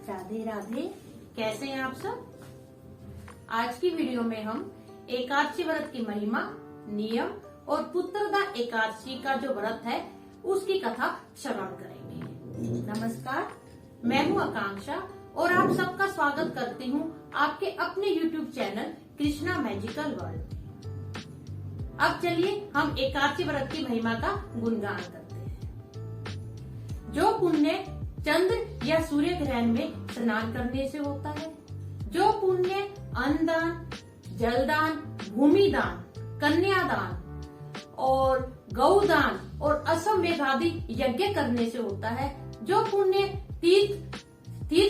राधे राधे। कैसे हैं आप सब। आज की वीडियो में हम एकादशी व्रत की महिमा, नियम और पुत्रदा एकादशी का जो व्रत है उसकी कथा श्रवण करेंगे। नमस्कार, मैं हूँ आकांक्षा और आप सबका स्वागत करती हूँ आपके अपने YouTube channel Krishna magical world में। अब चलिए हम एकादशी व्रत की महिमा का गुणगान करते हैं। जो पुण्य चंद्र या सूर्य ग्रहण में स्नान करने से होता है, जो पुण्य अन्नदान, जलदान, भूमिदान, कन्यादान और गौदान और असमवेद आदि यज्ञ करने से होता है, जो पुण्य तीर्थ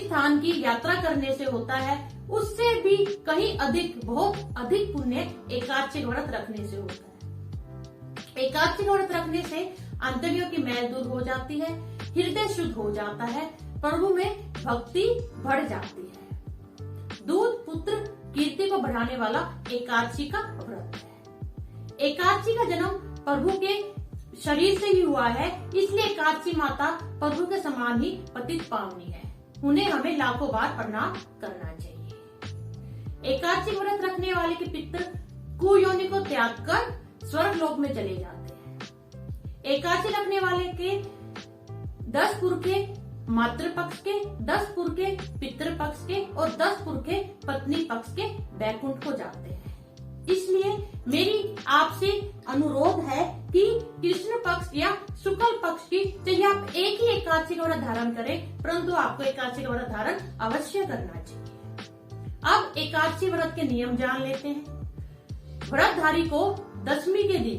स्थान की यात्रा करने से होता है, उससे भी कहीं अधिक, बहुत अधिक पुण्य एकादशी व्रत रखने से होता है। एकादशी व्रत रखने से अंतड़ियों की मैल दूर हो जाती है, हृदय शुद्ध हो जाता है, प्रभु में भक्ति बढ़ जाती है। दूध पुत्र कीर्ति को बढ़ाने वाला एकादशी का व्रत है। एकादशी का जन्म प्रभु के शरीर से ही हुआ है, इसलिए एकादशी माता प्रभु के समान ही पतित पावनी है। उन्हें हमें लाखों बार प्रणाम करना चाहिए। एकादशी व्रत रखने वाले के पितर कुयोनि को त्याग कर स्वर्ग लोक में चले जाते हैं। एकादशी रखने वाले के 10 पुरखे मातृ पक्ष के, 10 पुरखे पितृ पक्ष के और 10 पुरखे पत्नी पक्ष के वैकुंठ को जाते हैं। इसलिए मेरी आपसे अनुरोध है कि कृष्ण पक्ष या शुक्ल पक्ष की चाहे आप एक ही एकादशी का व्रत धारण करें, परंतु आपको एकादशी का व्रत धारण अवश्य करना चाहिए। अब एकादशी व्रत के नियम जान लेते हैं। व्रतधारी को दशमी के दिन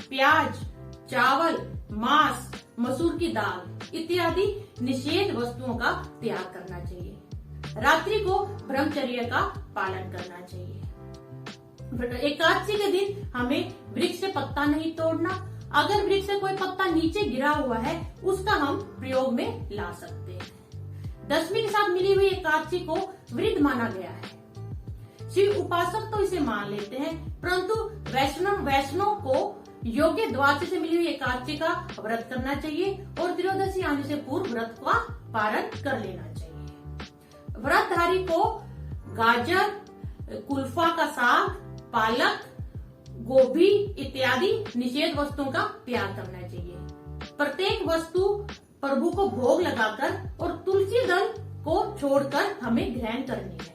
प्याज, चावल, मांस, मसूर की दाल इत्यादि निषेध वस्तुओं का त्याग करना चाहिए। रात्रि को ब्रह्मचर्य का पालन करना चाहिए। एकादशी के दिन हमें वृक्ष से पत्ता नहीं तोड़ना। अगर वृक्ष से कोई पत्ता नीचे गिरा हुआ है उसका हम प्रयोग में ला सकते हैं। दशमी के साथ मिली हुई एकादशी को वृद्ध माना गया है। शिव उपासक तो इसे मान लेते हैं, परंतु वैष्णव को योग्य द्वादशी से मिली हुई एकादशी का व्रत करना चाहिए और त्रयोदशी आने से पूर्व व्रत का पारण कर लेना चाहिए। व्रतधारी को गाजर, कुल्फा का साग, पालक, गोभी इत्यादि निषेध वस्तुओं का त्याग करना चाहिए। प्रत्येक वस्तु प्रभु को भोग लगाकर और तुलसी दल को छोड़कर हमें ग्रहण करनी है।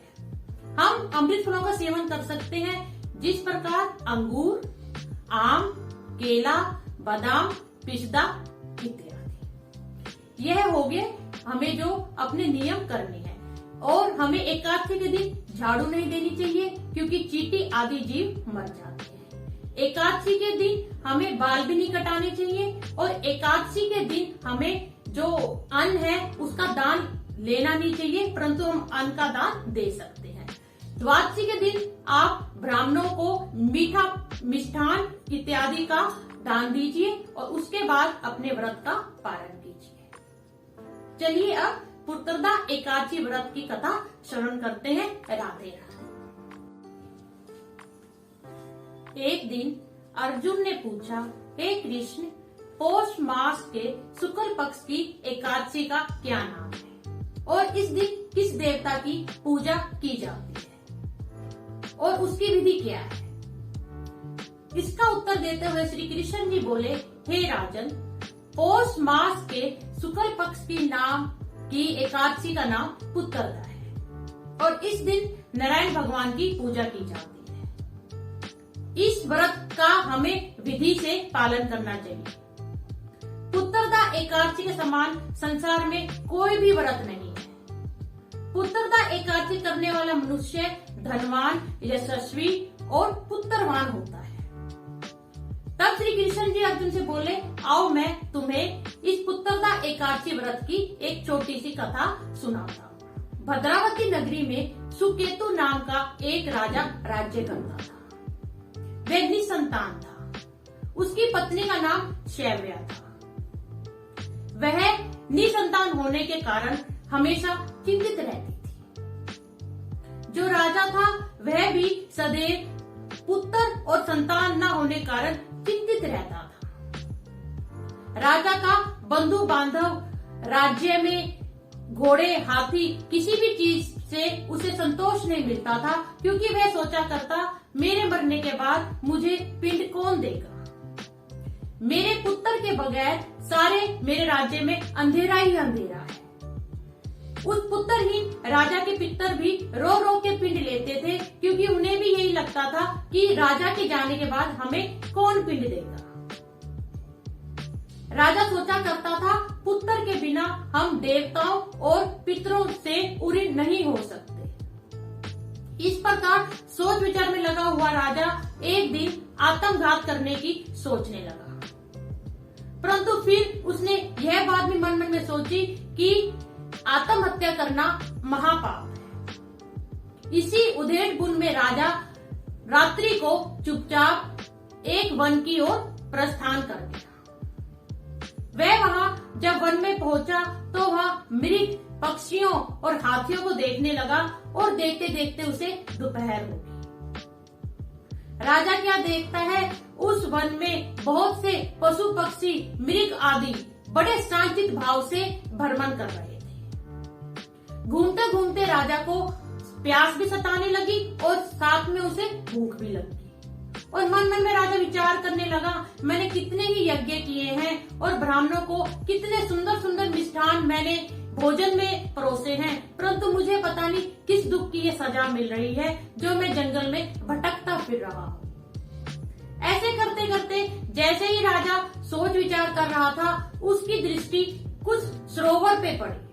हम अमृत फलों का सेवन कर सकते हैं, जिस प्रकार अंगूर, आम, केला, बादाम, पिस्ता इत्यादि। यह हो गए हमें जो अपने नियम करने हैं। और हमें एकादशी के दिन झाड़ू नहीं देनी चाहिए, क्योंकि चींटी आदि जीव मर जाते हैं। एकादशी के दिन हमें बाल भी नहीं कटाने चाहिए और एकादशी के दिन हमें जो अन्न है उसका दान लेना नहीं चाहिए, परंतु हम अन्न का दान दे सकते हैं। द्वादशी के दिन आप ब्राह्मणों को मीठा मिष्ठान इत्यादि का दान दीजिए और उसके बाद अपने व्रत का पालन कीजिए। चलिए अब पुत्रदा एकादशी व्रत की कथा श्रवण करते हैं। राधे राधे। एक दिन अर्जुन ने पूछा, हे कृष्ण, पौष मास के शुक्ल पक्ष की एकादशी का क्या नाम है और इस दिन किस देवता की पूजा की जाती है और उसकी विधि क्या है। इसका उत्तर देते हुए श्री कृष्ण जी बोले, हे राजन, पौष मास के शुक्ल पक्ष की एकादशी का नाम पुत्रदा है और इस दिन नारायण भगवान की पूजा की जाती है। इस व्रत का हमें विधि से पालन करना चाहिए। पुत्रदा एकादशी के समान संसार में कोई भी व्रत नहीं है। पुत्रदा एकादशी करने वाला मनुष्य धनवान, यशस्वी और पुत्रवान होता है। तब श्री कृष्ण जी अर्जुन से बोले, आओ मैं तुम्हें इस पुत्रदा एकादशी व्रत की एक छोटी सी कथा सुनाता हूँ। भद्रावती नगरी में सुकेतु नाम का एक राजा राज्य करता था। वह निसंतान था। उसकी पत्नी का नाम शैव्या था। वह निसंतान होने के कारण हमेशा चिंतित रहती थी। जो राजा था वह भी सदैव पुत्र और संतान न होने कारण चिंतित रहता था। राजा का बंधु बांधव राज्य में घोड़े, हाथी, किसी भी चीज से उसे संतोष नहीं मिलता था, क्योंकि वह सोचा करता मेरे मरने के बाद मुझे पिंड कौन देगा। मेरे पुत्र के बगैर सारे मेरे राज्य में अंधेरा ही अंधेरा है। उस पुत्रहीन राजा के पितर भी रो रो के पिंड लेते थे, क्योंकि उन्हें भी यही लगता था कि राजा के जाने के बाद हमें कौन पिंड देगा। राजा सोचा करता था पुत्र के बिना हम देवताओं और पितरों से उऋण नहीं हो सकते। इस प्रकार सोच विचार में लगा हुआ राजा एक दिन आत्मघात करने की सोचने लगा, परंतु फिर उसने यह बात भी मन में सोची कि आत्महत्या करना महापाप है। इसी उधेड़ बुन में राजा रात्रि को चुपचाप एक वन की ओर प्रस्थान कर गया। वह वहां जब वन में पहुंचा तो वहां मृग, पक्षियों और हाथियों को देखने लगा, और देखते देखते उसे दोपहर हो गई। राजा क्या देखता है, उस वन में बहुत से पशु पक्षी, मृग आदि बड़े शांतित भाव से भ्रमण कर रहे थे। घूमते घूमते राजा को प्यास भी सताने लगी और साथ में उसे भूख भी लगी, और मन मन में राजा विचार करने लगा, मैंने कितने ही यज्ञ किए हैं और ब्राह्मणों को कितने सुंदर सुंदर मिष्ठान मैंने भोजन में परोसे हैं, परंतु मुझे पता नहीं किस दुख की ये सजा मिल रही है जो मैं जंगल में भटकता फिर रहा हूँ। ऐसे करते करते जैसे ही राजा सोच विचार कर रहा था, उसकी दृष्टि कुछ सरोवर पे पड़ी।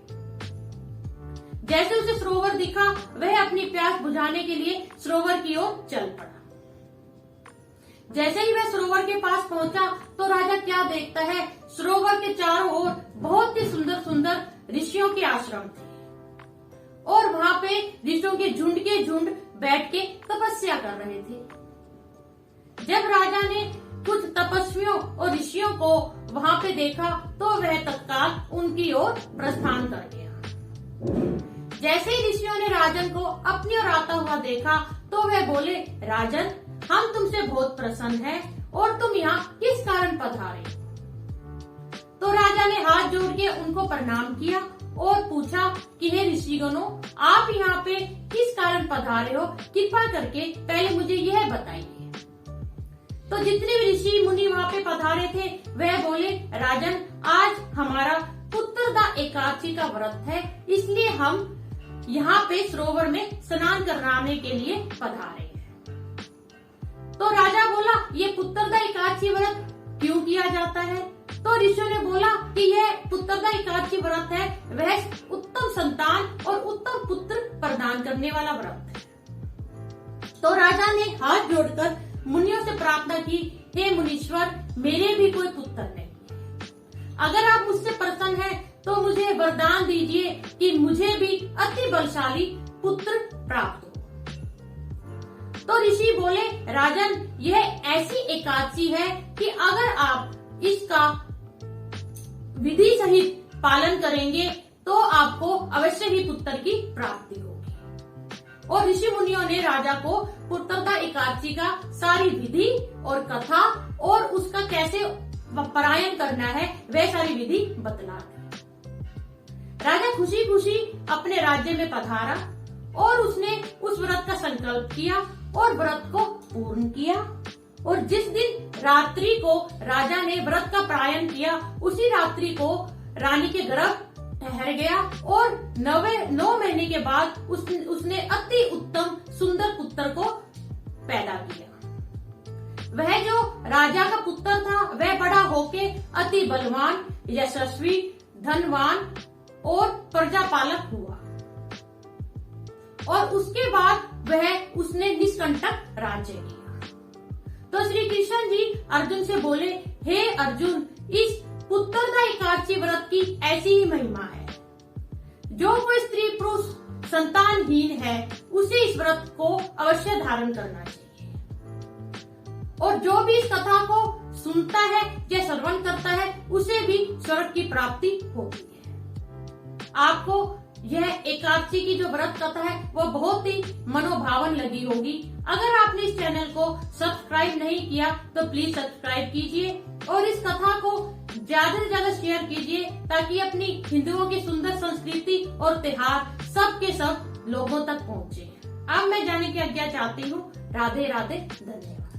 जैसे उसे सरोवर दिखा, वह अपनी प्यास बुझाने के लिए सरोवर की ओर चल पड़ा। जैसे ही वह सरोवर के पास पहुंचा तो राजा क्या देखता है, सरोवर के चारों ओर बहुत ही सुंदर सुंदर ऋषियों के आश्रम थे, और वहां पे ऋषियों के झुंड बैठ के तपस्या कर रहे थे। जब राजा ने कुछ तपस्वियों और ऋषियों को वहां पे देखा तो वह तत्काल उनकी ओर प्रस्थान कर गया। जैसे ही ऋषियों ने राजन को अपनी ओर आता हुआ देखा तो वह बोले, राजन, हम तुमसे बहुत प्रसन्न हैं और तुम यहाँ किस कारण पधारे? तो राजा ने हाथ जोड़ के उनको प्रणाम किया और पूछा कि हे ऋषिगणों, आप यहाँ पे किस कारण पधारे हो? कृपा करके पहले मुझे यह बताइए। तो जितने भी ऋषि मुनि वहाँ पे पधारे थे वह बोले, राजन, आज हमारा पुत्रदा एकादशी का व्रत है, इसलिए हम यहाँ पे सरोवर में स्नान कराने के लिए पधारे हैं। तो राजा बोला, ये पुत्रदा एकादशी व्रत क्यों किया जाता है? तो ऋषियों ने बोला कि यह पुत्रदा एकादशी व्रत है, वह उत्तम संतान और उत्तम पुत्र प्रदान करने वाला व्रत है। तो राजा ने हाथ जोड़कर मुनियों से प्रार्थना की, हे मुनीश्वर, मेरे भी कोई पुत्र नहीं, अगर आप मुझसे प्रसन्न हैं तो मुझे वरदान दीजिए कि मुझे भी अति बलशाली पुत्र प्राप्त हो। तो ऋषि बोले, राजन, यह ऐसी एकादशी है कि अगर आप इसका विधि सहित पालन करेंगे तो आपको अवश्य ही पुत्र की प्राप्ति होगी। और ऋषि मुनियों ने राजा को पुत्रदा एकादशी का सारी विधि और कथा और उसका कैसे परायण करना है वह सारी विधि बतला दी। राजा खुशी खुशी अपने राज्य में पधारा और उसने उस व्रत का संकल्प किया और व्रत को पूर्ण किया। और जिस दिन रात्रि को राजा ने व्रत का परायण किया, उसी रात्रि को रानी के गर्भ ठहर गया और 9 महीने के बाद उसने अति उत्तम सुंदर पुत्र को पैदा किया। वह जो राजा का पुत्र था वह बड़ा होके अति बलवान, यशस्वी, धनवान और प्रजापालक हुआ, और उसके बाद वह उसने निष्कंटक राज्य किया। तो श्री कृष्ण जी अर्जुन से बोले, हे अर्जुन, इस पुत्रदा एकादशी व्रत की ऐसी ही महिमा है। जो कोई स्त्री पुरुष संतानहीन है उसे इस व्रत को अवश्य धारण करना चाहिए, और जो भी इस कथा को सुनता है या श्रवण करता है उसे भी स्वर्ग की प्राप्ति होती है। आपको यह एकादशी की जो व्रत कथा है वो बहुत ही मनोभावन लगी होगी। अगर आपने इस चैनल को सब्सक्राइब नहीं किया तो प्लीज सब्सक्राइब कीजिए और इस कथा को ज्यादा से ज्यादा शेयर कीजिए ताकि अपनी हिंदुओं की सुंदर संस्कृति और त्योहार सब के सब लोगों तक पहुँचे। अब मैं जाने की आज्ञा चाहती हूँ। राधे राधे, धन्यवाद।